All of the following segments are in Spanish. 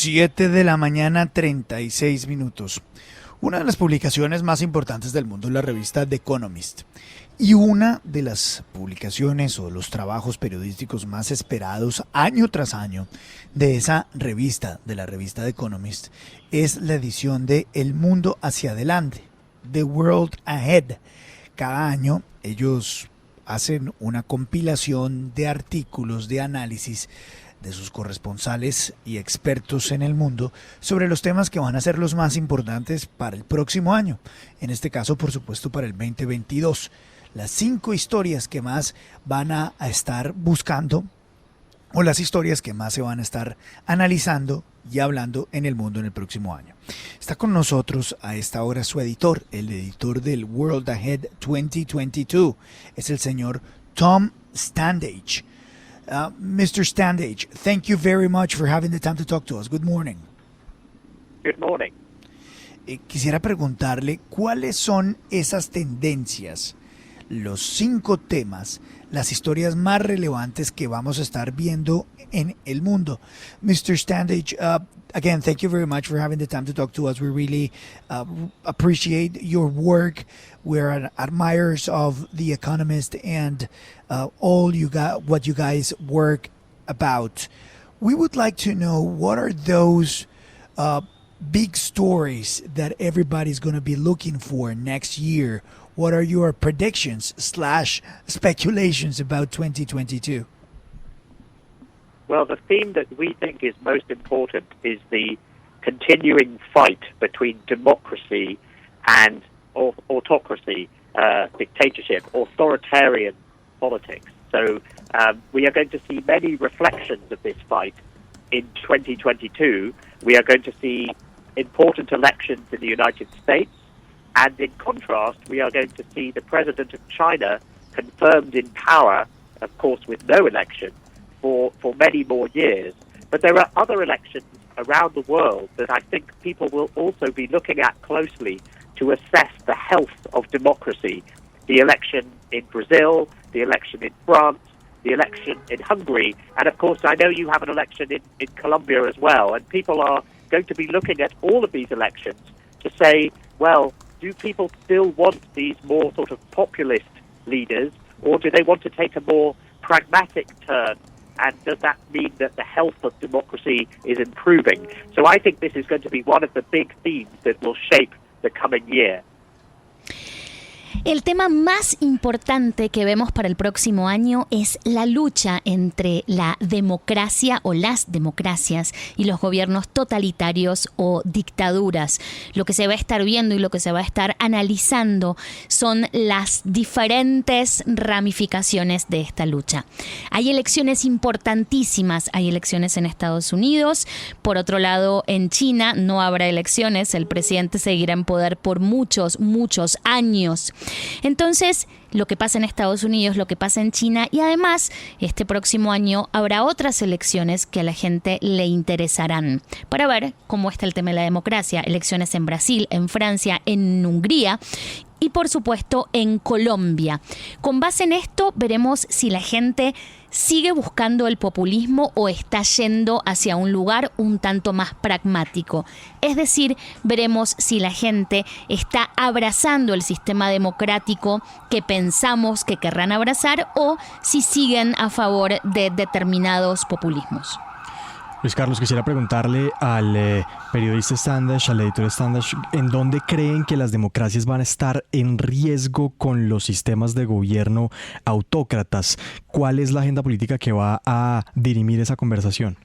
7 de la mañana, 36 minutos. Una de las publicaciones más importantes del mundo es la revista The Economist. Y una de las publicaciones o los trabajos periodísticos más esperados año tras año de esa revista, de la revista The Economist, es la edición de El Mundo hacia adelante, The World Ahead. Cada año ellos hacen una compilación de artículos, de análisis de sus corresponsales y expertos en el mundo sobre los temas que van a ser los más importantes para el próximo año. En este caso, por supuesto, para el 2022. Las 5 historias que más van a estar buscando o las historias que más se van a estar analizando y hablando en el mundo en el próximo año. Está con nosotros a esta hora su editor, el editor del World Ahead 2022. Es el señor Tom Standage. Mr. Standage, thank you very much for having the time to talk to us. Good morning. Good morning. Quisiera preguntarle cuáles son esas tendencias, los 5 temas, las historias más relevantes que vamos a estar viendo en el mundo. Mr. Standage, again, thank you very much for having the time to talk to us. We really appreciate your work. We're admirers of The Economist and all you got, what you guys work about. We would like to know, what are those big stories that everybody's going to be looking for next year? What are your predictions / speculations about 2022? Well, the theme that we think is most important is the continuing fight between democracy and autocracy, dictatorship, authoritarian politics. So we are going to see many reflections of this fight in 2022. We are going to see important elections in the United States. And in contrast, we are going to see the president of China confirmed in power, of course with no election, for many more years. But there are other elections around the world that I think people will also be looking at closely to assess the health of democracy. The election in Brazil, the election in France, the election in Hungary, and of course I know you have an election in Colombia as well. And people are going to be looking at all of these elections to say, well, do people still want these more sort of populist leaders, or do they want to take a more pragmatic turn? And does that mean that the health of democracy is improving? So I think this is going to be one of the big themes that will shape the coming year. El tema más importante que vemos para el próximo año es la lucha entre la democracia o las democracias y los gobiernos totalitarios o dictaduras. Lo que se va a estar viendo y lo que se va a estar analizando son las diferentes ramificaciones de esta lucha. Hay elecciones importantísimas, hay elecciones en Estados Unidos, por otro lado en China no habrá elecciones, el presidente seguirá en poder por muchos años. Entonces, lo que pasa en Estados Unidos, lo que pasa en China, y además este próximo año habrá otras elecciones que a la gente le interesarán para ver cómo está el tema de la democracia. Elecciones en Brasil, en Francia, en Hungría y por supuesto en Colombia. Con base en esto veremos si la gente sigue buscando el populismo o está yendo hacia un lugar un tanto más pragmático. Es decir, veremos si la gente está abrazando el sistema democrático que pensamos que querrán abrazar o si siguen a favor de determinados populismos. Luis Carlos, quisiera preguntarle al periodista Standage, al editor Standage, ¿en dónde creen que las democracias van a estar en riesgo con los sistemas de gobierno autócratas? ¿Cuál es la agenda política que va a dirimir esa conversación?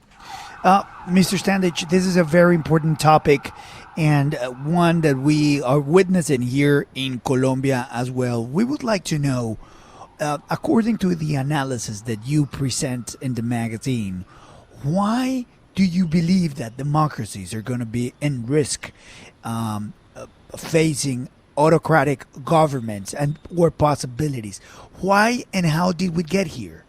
Mr. Standage, this is a very important topic and one that we are witnessing here in Colombia as well. We would like to know, according to the analysis that you present in the magazine, why do you believe that democracies are going to be in risk facing autocratic governments and or possibilities? Why and how did we get here?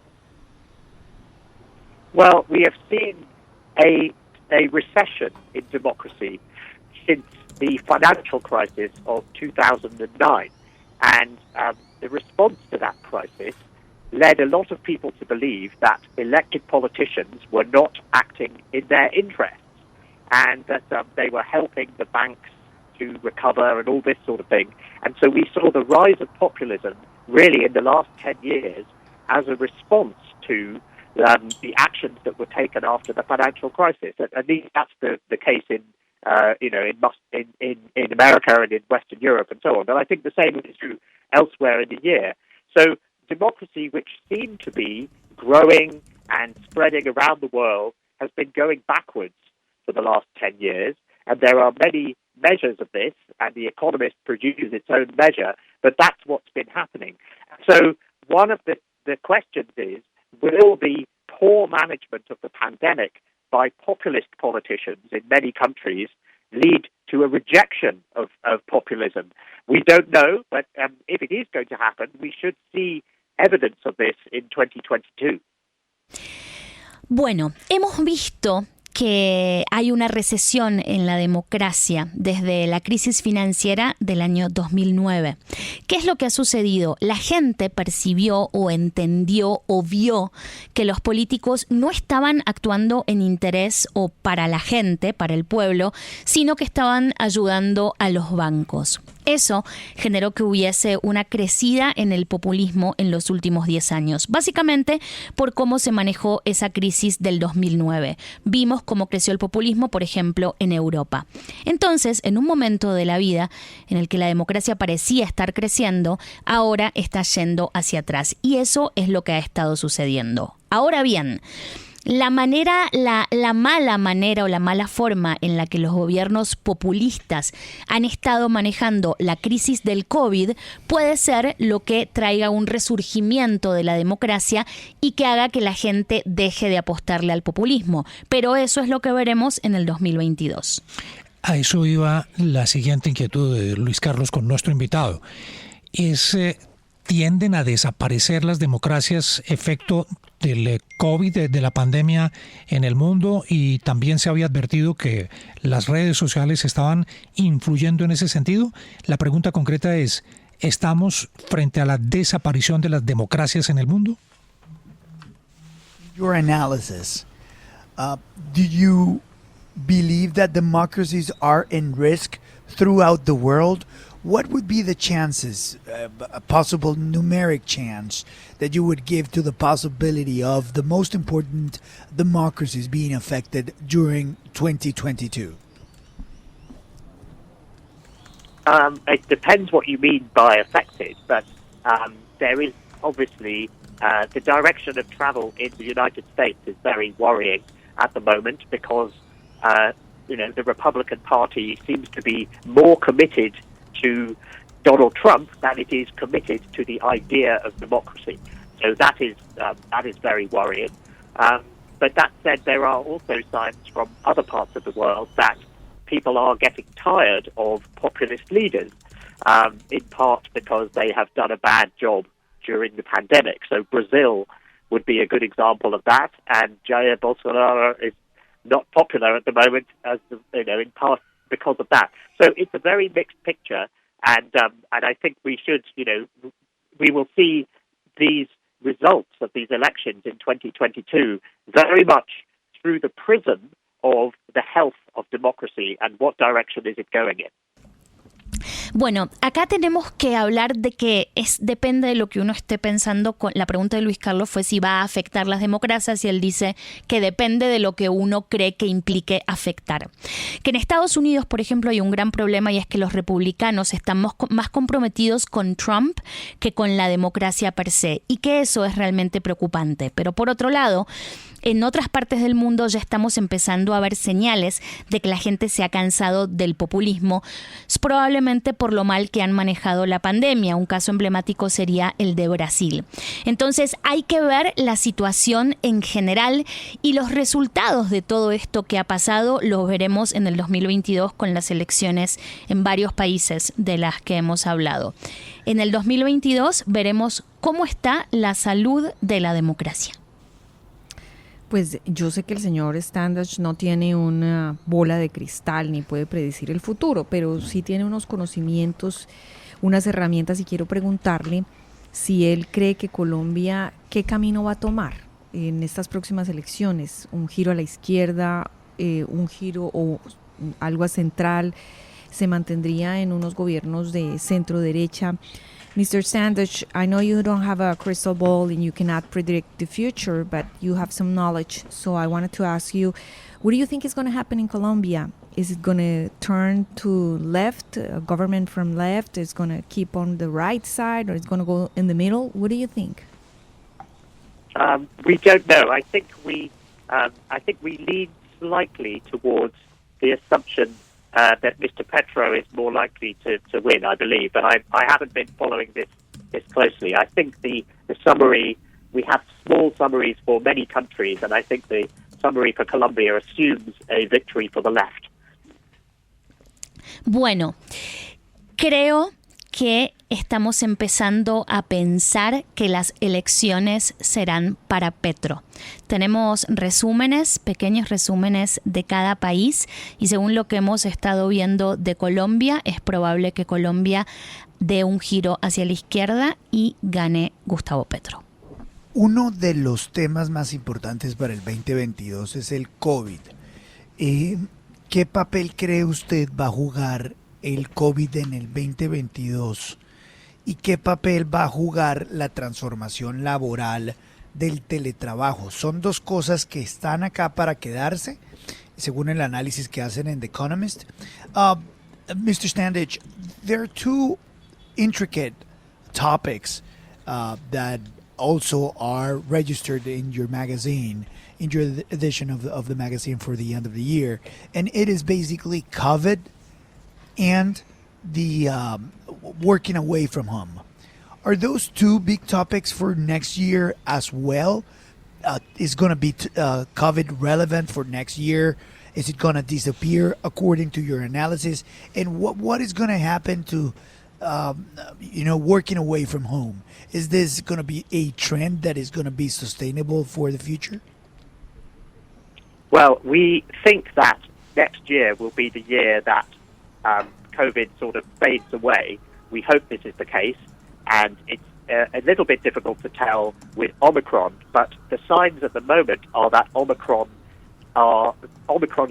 Well, we have seen a recession in democracy since the financial crisis of 2009. And the response to that crisis led a lot of people to believe that elected politicians were not acting in their interests. and that they were helping the banks to recover and all this sort of thing. And so we saw the rise of populism really in the last 10 years as a response to the actions that were taken after the financial crisis. And I think that's the case in America and in Western Europe and so on. And I think the same is true elsewhere in the year. So democracy, which seemed to be growing and spreading around the world, has been going backwards for the last 10 years. And there are many measures of this, and the Economist produces its own measure, but that's what's been happening. So one of the questions is, will the poor management of the pandemic by populist politicians in many countries lead to a rejection of populism? We don't know, but if it is going to happen, we should see evidence of this in 2022. Bueno, hemos visto que hay una recesión en la democracia desde la crisis financiera del año 2009. ¿Qué es lo que ha sucedido? La gente percibió o entendió o vio que los políticos no estaban actuando en interés o para la gente, para el pueblo, sino que estaban ayudando a los bancos. Eso generó que hubiese una crecida en el populismo en los últimos 10 años, básicamente por cómo se manejó esa crisis del 2009. Vimos cómo creció el populismo, por ejemplo, en Europa. Entonces, en un momento de la vida en el que la democracia parecía estar creciendo, ahora está yendo hacia atrás. Y eso es lo que ha estado sucediendo. Ahora bien, la mala manera o la mala forma en la que los gobiernos populistas han estado manejando la crisis del COVID puede ser lo que traiga un resurgimiento de la democracia y que haga que la gente deje de apostarle al populismo. Pero eso es lo que veremos en el 2022. A eso iba la siguiente inquietud de Luis Carlos con nuestro invitado. ¿Tienden a desaparecer las democracias efecto del COVID, de la pandemia en el mundo? Y también se había advertido que las redes sociales estaban influyendo en ese sentido. La pregunta concreta es, ¿estamos frente a la desaparición de las democracias en el mundo? Your analysis, do you believe that democracies are in risk throughout the world? What would be the chances, a possible numeric chance, that you would give to the possibility of the most important democracies being affected during 2022? It depends what you mean by affected, but there is obviously the direction of travel in the United States is very worrying at the moment because the Republican Party seems to be more committed to Donald Trump than it is committed to the idea of democracy. So that is very worrying. But that said, there are also signs from other parts of the world that people are getting tired of populist leaders, in part because they have done a bad job during the pandemic. So Brazil would be a good example of that, and Jair Bolsonaro is not popular at the moment, in part because of that. So it's a very mixed picture, and I think we should, we will see these results of these elections in 2022 very much through the prism of the health of democracy and what direction is it going in. Bueno, acá tenemos que hablar de que depende de lo que uno esté pensando. La pregunta de Luis Carlos fue si va a afectar las democracias y él dice que depende de lo que uno cree que implique afectar. Que en Estados Unidos, por ejemplo, hay un gran problema y es que los republicanos están más comprometidos con Trump que con la democracia per se y que eso es realmente preocupante. Pero por otro lado, en otras partes del mundo ya estamos empezando a ver señales de que la gente se ha cansado del populismo, probablemente por lo mal que han manejado la pandemia. Un caso emblemático sería el de Brasil. Entonces hay que ver la situación en general y los resultados de todo esto que ha pasado los veremos en el 2022 con las elecciones en varios países de las que hemos hablado. En el 2022 veremos cómo está la salud de la democracia. Pues yo sé que el señor Standage no tiene una bola de cristal ni puede predecir el futuro, pero sí tiene unos conocimientos, unas herramientas y quiero preguntarle si él cree que Colombia, ¿qué camino va a tomar en estas próximas elecciones? ¿Un giro a la izquierda un giro o algo central, se mantendría en unos gobiernos de centro derecha. Mr. Standage, I know you don't have a crystal ball and you cannot predict the future, but you have some knowledge. So I wanted to ask you, what do you think is going to happen in Colombia? Is it going to turn to left, a government from left? Is going to keep on the right side, or it's going to go in the middle? What do you think? We don't know. I think we lean slightly towards the assumption that Mr. Petro is more likely to win, I believe. But I haven't been following this closely. I think the summary, we have small summaries for many countries, and I think the summary for Colombia assumes a victory for the left. Bueno, creo que estamos empezando a pensar que las elecciones serán para Petro. Tenemos resúmenes, pequeños resúmenes de cada país, y según lo que hemos estado viendo de Colombia, es probable que Colombia dé un giro hacia la izquierda y gane Gustavo Petro. Uno de los temas más importantes para el 2022 es el COVID. ¿Qué papel cree usted va a jugar el COVID en el 2022? ¿Y qué papel va a jugar la transformación laboral del teletrabajo? Son dos cosas que están acá para quedarse, según el análisis que hacen en The Economist. Mr. Standage, there are two intricate topics that also are registered in your magazine, in your edition of the magazine for the end of the year, and it is basically COVID and the working away from home. Are those two big topics for next year as well? Is going to be COVID relevant for next year? Is it going to disappear according to your analysis? And what is going to happen to working away from home? Is this going to be a trend that is going to be sustainable for the future? Well, we think that next year will be the year that COVID sort of fades away. We hope this is the case, and it's a little bit difficult to tell with Omicron, but the signs at the moment are that Omicron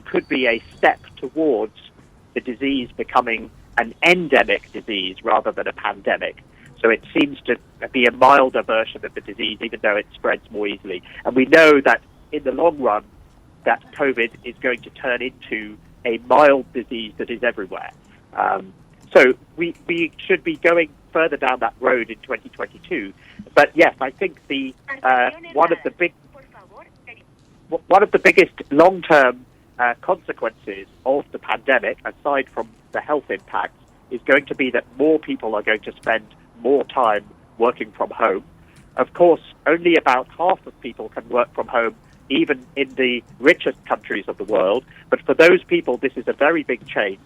could be a step towards the disease becoming an endemic disease rather than a pandemic. So it seems to be a milder version of the disease, even though it spreads more easily. And we know that in the long run, that COVID is going to turn into a mild disease that is everywhere. So we should be going further down that road in 2022. But yes, I think the one of the biggest long-term consequences of the pandemic, aside from the health impacts, is going to be that more people are going to spend more time working from home. Of course, only about half of people can work from home, even in the richest countries of the world. But for those people, this is a very big change.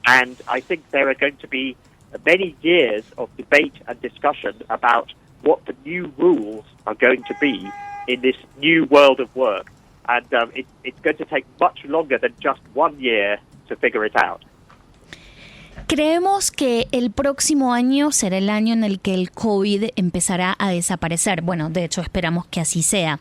And I think there are going to be many years of debate and discussion about what the new rules are going to be in this new world of work. And it's going to take much longer than just 1 year to figure it out. Creemos que el próximo año será el año en el que el COVID empezará a desaparecer. Bueno, de hecho esperamos que así sea.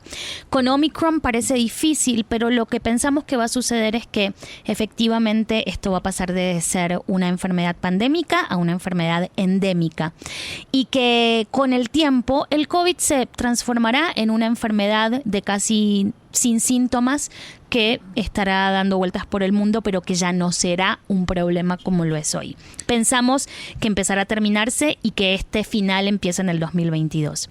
Con Omicron parece difícil, pero lo que pensamos que va a suceder es que efectivamente esto va a pasar de ser una enfermedad pandémica a una enfermedad endémica. Y que con el tiempo el COVID se transformará en una enfermedad de casi sin síntomas que estará dando vueltas por el mundo, pero que ya no será un problema como lo es hoy. Pensamos que empezará a terminarse y que este final empieza en el 2022.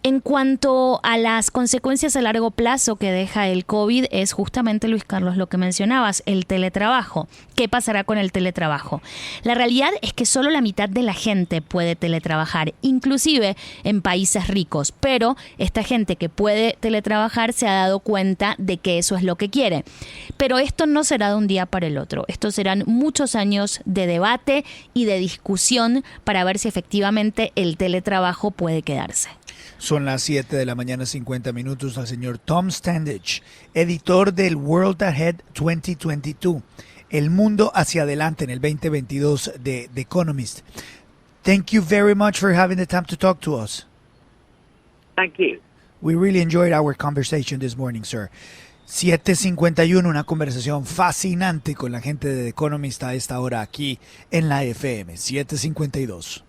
En cuanto a las consecuencias a largo plazo que deja el COVID, es justamente, Luis Carlos, lo que mencionabas, el teletrabajo. ¿Qué pasará con el teletrabajo? La realidad es que solo la mitad de la gente puede teletrabajar, inclusive en países ricos, pero esta gente que puede teletrabajar se ha dado cuenta de que eso es lo que quiere. Pero esto no será de un día para el otro. Estos serán muchos años de debate y de discusión para ver si efectivamente el teletrabajo puede quedarse. Son las 7 de la mañana, 50 minutos. Al señor Tom Standage, editor del World Ahead 2022, El Mundo Hacia Adelante en el 2022 de The Economist. Thank you very much for having the time to talk to us. Thank you. We really enjoyed our conversation this morning, sir. 7:51, una conversación fascinante con la gente de The Economist a esta hora aquí en la FM. 7:52.